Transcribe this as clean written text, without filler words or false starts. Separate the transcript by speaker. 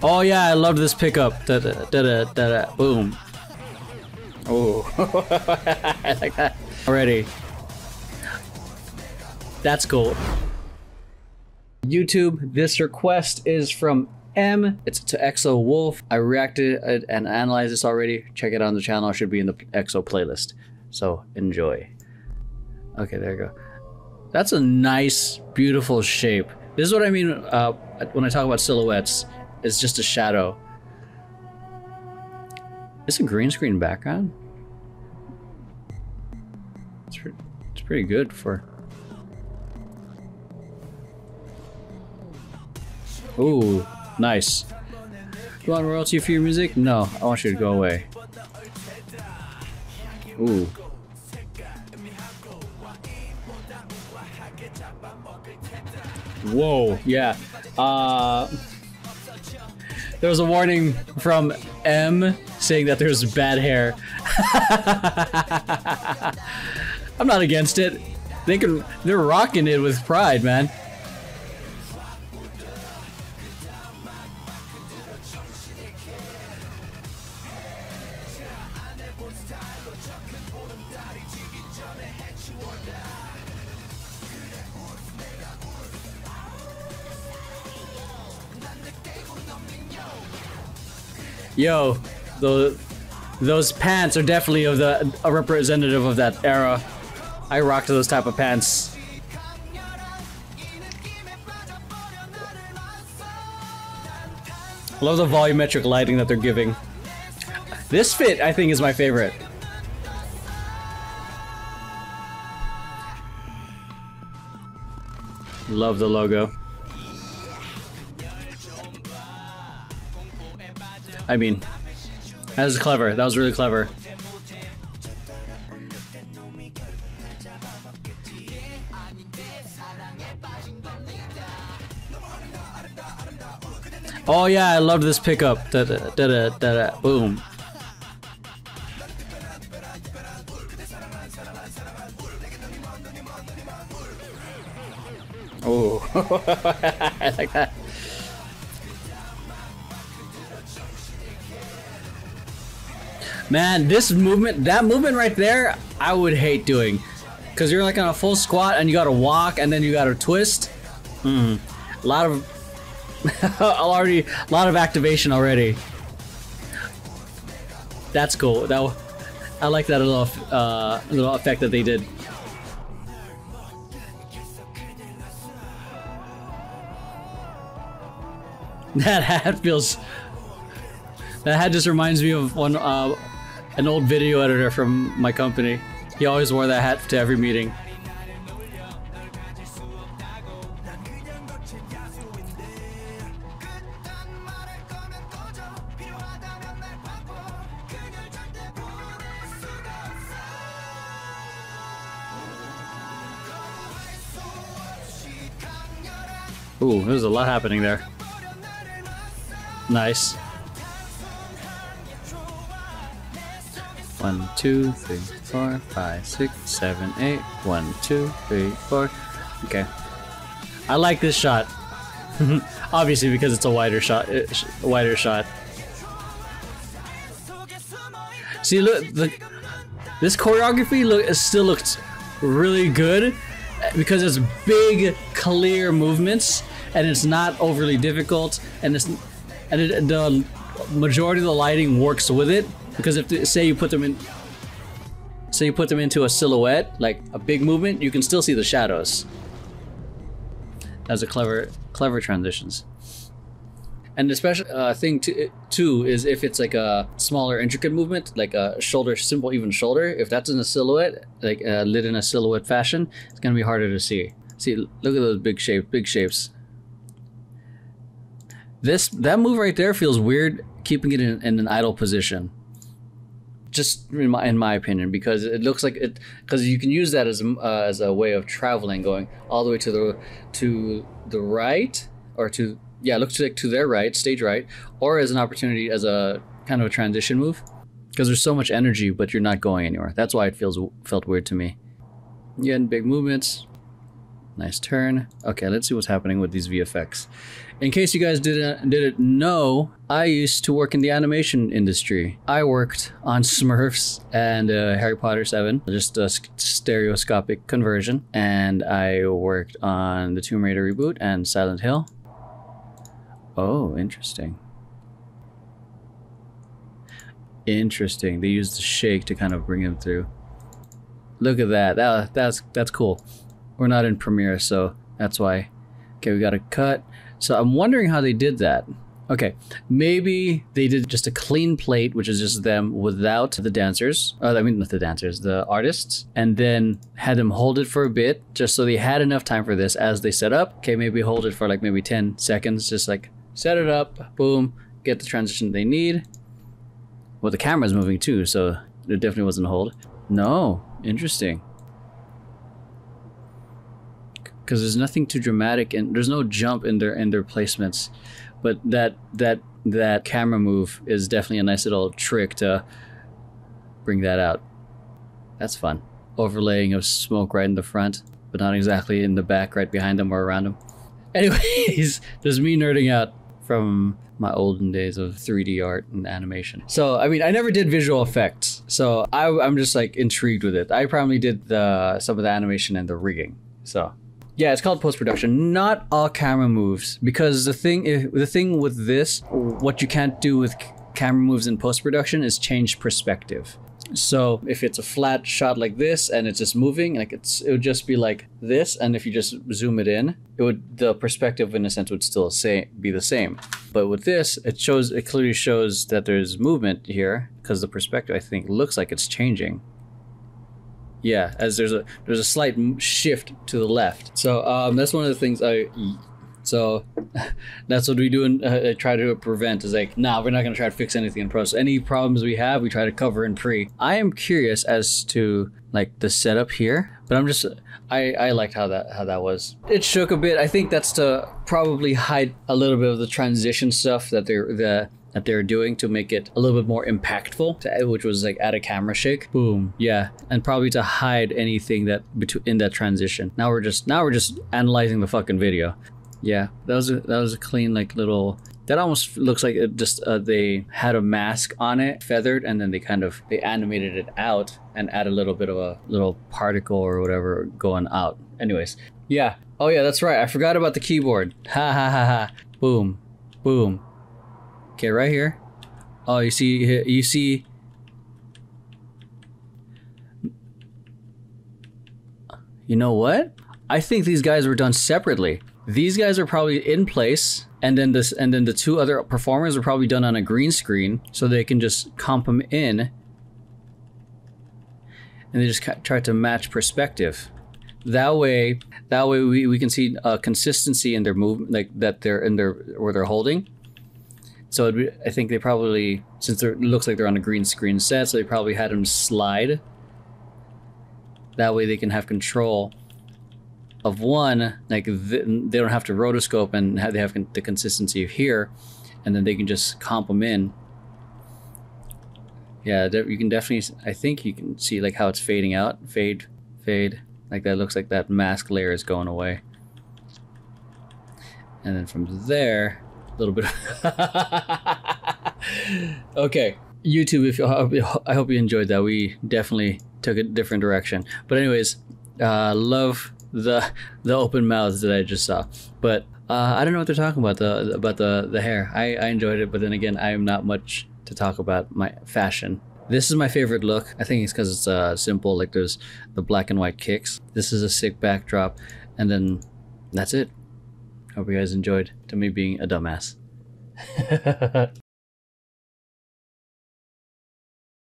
Speaker 1: Oh yeah, I love this pickup. Da da da da da da. Boom. Oh, I like that already. That's cool. YouTube, this request is from M. It's to EXO Wolf. I reacted and analyzed this already. Check it out on the channel. It should be in the EXO playlist. So enjoy. Okay, there you go. That's a nice, beautiful shape. This is what I mean when I talk about silhouettes. It's just a shadow. It's a green screen background. It's pretty good for. Ooh, nice. You want royalty for your music? No, I want you to go away. Ooh. Whoa, yeah. There was a warning from M saying that there's bad hair. I'm not against it. They're rocking it with pride, man. Yo, those pants are definitely of a representative of that era. I rocked those type of pants. I love the volumetric lighting that they're giving. This fit, I think, is my favorite. Love the logo. I mean, that was clever. That was really clever. Oh yeah, I love this pickup. Da da da da da da. Boom. Oh, I like that. Man, this movement, that movement right there, I would hate doing. Cause you're like on a full squat and you gotta walk and then you gotta twist. A lot of, a lot of activation already. That's cool. I like that little effect that they did. That hat feels. That hat just reminds me of an old video editor from my company. He always wore that hat to every meeting. Ooh, there's a lot happening there. Nice. 1, 2, 3, 4, 5, 6, 7, 8. 1, 2, 3, 4. Okay. I like this shot. Obviously because it's a wider shot. See, look, this choreography still looks really good because it's big, clear movements, and it's not overly difficult, and the majority of the lighting works with it. Because if say you put them into a silhouette, like a big movement, you can still see the shadows. That's a clever transitions. And the special thing too is if it's like a smaller intricate movement, like a shoulder, simple even shoulder, if that's in a silhouette, like lit in a silhouette fashion, it's gonna be harder to see. See, look at those big shapes. That move right there feels weird, keeping it in an idle position. Just in my opinion, because it looks like it, because you can use that as a way of traveling, going all the way to the right, or to looks like to their right, stage right, or as an opportunity as a kind of a transition move, because there's so much energy, but you're not going anywhere. That's why it felt weird to me. Yeah, and big movements. Nice turn. Okay, let's see what's happening with these VFX. In case you guys didn't know, I used to work in the animation industry. I worked on Smurfs and Harry Potter 7, just a stereoscopic conversion. And I worked on the Tomb Raider reboot and Silent Hill. Oh, interesting. Interesting. They used the shake to kind of bring him through. Look at that. That's cool. We're not in Premiere, so that's why. Okay, we got a cut. So I'm wondering how they did that. Okay, maybe they did just a clean plate, which is just them without the dancers. I mean, not the dancers, the artists. And then had them hold it for a bit, just so they had enough time for this as they set up. Okay, maybe hold it for like maybe 10 seconds. Just like set it up, boom, get the transition they need. Well, the camera's moving too, so it definitely wasn't a hold. No, interesting. Because there's nothing too dramatic and there's no jump in their placements, but that camera move is definitely a nice little trick to bring that out. That's fun. Overlaying of smoke right in the front, but not exactly in the back, right behind them or around them. Anyways, there's me nerding out from my olden days of 3D art and animation. So, I mean, I never did visual effects, so I'm just like intrigued with it. I probably did some of the animation and the rigging. So, yeah, it's called post-production. Not all camera moves, because the thing with this, what you can't do with camera moves in post-production is change perspective. So if it's a flat shot like this and it's just moving, like it would just be like this, and if you just zoom it in, the perspective in a sense would still be the same. But with this, it clearly shows that there's movement here, because the perspective, I think, looks like it's changing. Yeah, as there's a slight shift to the left. So that's one of the things so that's what we do and try to prevent, is like, nah, we're not gonna try to fix anything in post. Any problems we have, we try to cover in pre. I am curious as to like the setup here, but I liked how that was. It shook a bit. I think that's to probably hide a little bit of the transition stuff that they're doing to make it a little bit more impactful, which was like add a camera shake, boom, yeah, and probably to hide anything that in that transition. Now we're just analyzing the fucking video. Yeah, that was a clean like little. That almost looks like it just they had a mask on it, feathered, and then they animated it out and add a little bit of a little particle or whatever going out. Anyways, yeah. Oh yeah, that's right. I forgot about the keyboard. Ha ha ha ha. Boom, boom. Okay, right here. Oh, you see. You know what? I think these guys were done separately. These guys are probably in place, and then the two other performers were probably done on a green screen, so they can just comp them in, and they just try to match perspective. That way we can see consistency in their movement, like that they're in where they're holding. So I think they probably, since it looks like they're on a green screen set, so they probably had them slide. That way they can have control of one, like they don't have to rotoscope and they have the consistency of here, and then they can just comp them in. Yeah, you can definitely, I think you can see like how it's fading out, fade, like that looks like that mask layer is going away. And then from there, a little bit okay, YouTube, I hope you enjoyed that. We definitely took a different direction, but anyways, love the open mouths that I just saw, but I don't know what they're talking about the hair. I enjoyed it, but then again, I am not much to talk about my fashion. This is my favorite look. I think it's because it's simple, like there's the black and white kicks. This is a sick backdrop, and then that's it. Hope you guys enjoyed to me being a dumbass.